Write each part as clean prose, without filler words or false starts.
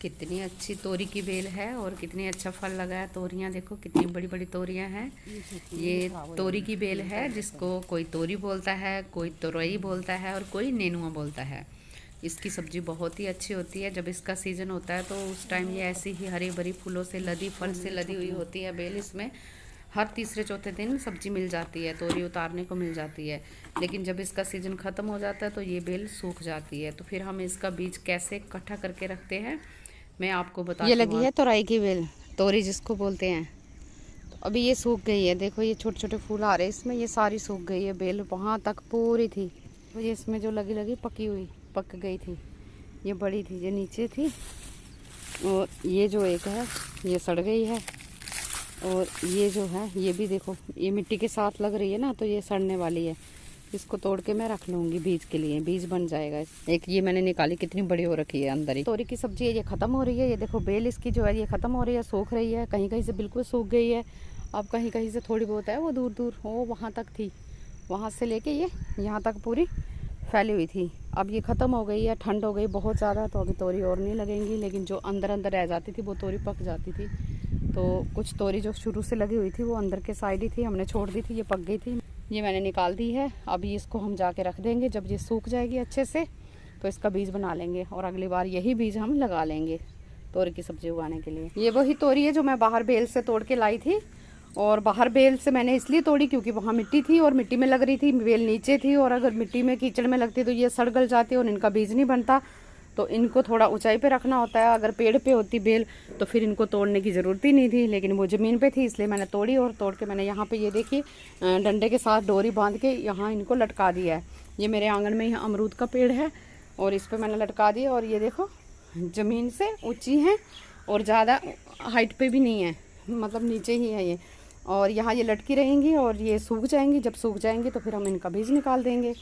कितनी अच्छी तोरी की बेल है और कितनी अच्छा फल लगा है। तोरियां देखो कितनी बड़ी बड़ी तोरियां हैं। ये तोरी की बेल है, जिसको कोई तोरी बोलता है, कोई तोरई बोलता है और कोई नेनुआ बोलता है। इसकी सब्जी बहुत ही अच्छी होती है। जब इसका सीज़न होता है तो उस टाइम ये ऐसी ही हरी भरी फूलों से लदी, फल से लदी हुई होती है बेल। इसमें हर तीसरे चौथे दिन सब्जी मिल जाती है, तोरी उतारने को मिल जाती है। लेकिन जब इसका सीज़न ख़त्म हो जाता है तो ये बेल सूख जाती है। तो फिर हम इसका बीज कैसे इकट्ठा करके रखते हैं मैं आपको बताती हूँ। ये लगी है तोरई की बेल, तोरी जिसको बोलते हैं। तो अभी ये सूख गई है, देखो ये छोटे छोटे फूल आ रहे हैं इसमें, ये सारी सूख गई है बेल। वहाँ तक पूरी थी, तो ये इसमें जो लगी लगी पकी हुई पक गई थी। ये बड़ी थी, ये नीचे थी। और ये जो एक है ये सड़ गई है। और ये जो है ये भी देखो, ये मिट्टी के साथ लग रही है ना, तो ये सड़ने वाली है। इसको तोड़ के मैं रख लूँगी बीज के लिए, बीज बन जाएगा। एक ये मैंने निकाली, कितनी बड़ी हो रखी है अंदर ही। तोरी की सब्जी है, ये ख़त्म हो रही है। ये देखो बेल इसकी जो है ये ख़त्म हो रही है, सूख रही है। कहीं कहीं से बिल्कुल सूख गई है, अब कहीं कहीं से थोड़ी बहुत है, वो दूर दूर हो वहाँ तक थी, वहाँ से लेके ये यहाँ तक पूरी फैली हुई थी। अब ये ख़त्म हो गई है, ठंड हो गई बहुत ज़्यादा, तो अभी तोरी और नहीं लगेंगी। लेकिन जो अंदर अंदर रह जाती थी वो तोरी पक जाती थी। तो कुछ तोरी जो शुरू से लगी हुई थी वो अंदर के साइड ही थी, हमने छोड़ दी थी, ये पक गई थी। ये मैंने निकाल दी है। अभी इसको हम जाके रख देंगे, जब ये सूख जाएगी अच्छे से तो इसका बीज बना लेंगे और अगली बार यही बीज हम लगा लेंगे तोरी की सब्जी उगाने के लिए। ये वही तोरी है जो मैं बाहर बेल से तोड़ के लाई थी। और बाहर बेल से मैंने इसलिए तोड़ी क्योंकि वहाँ मिट्टी थी और मिट्टी में लग रही थी, बेल नीचे थी। और अगर मिट्टी में कीचड़ में लगती तो ये सड़ गल जाती और इनका बीज नहीं बनता। तो इनको थोड़ा ऊंचाई पे रखना होता है। अगर पेड़ पे होती बेल तो फिर इनको तोड़ने की ज़रूरत ही नहीं थी, लेकिन वो ज़मीन पे थी इसलिए मैंने तोड़ी। और तोड़ के मैंने यहाँ पे ये देखिए डंडे के साथ डोरी बांध के यहाँ इनको लटका दिया है। ये मेरे आंगन में यहाँ अमरूद का पेड़ है और इस पर मैंने लटका दिया। और ये देखो ज़मीन से ऊँची हैं और ज़्यादा हाइट पे भी नहीं है, मतलब नीचे ही है ये। और यहाँ ये लटकी रहेंगी और ये सूख जाएंगी। जब सूख जाएंगी तो फिर हम इनका बीज निकाल देंगे।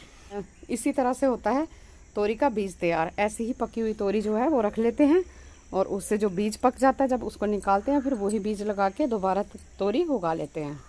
इसी तरह से होता है तोरी का बीज तैयार। ऐसी ही पकी हुई तोरी जो है वो रख लेते हैं और उससे जो बीज पक जाता है जब उसको निकालते हैं फिर वही बीज लगा के दोबारा तोरी उगा लेते हैं।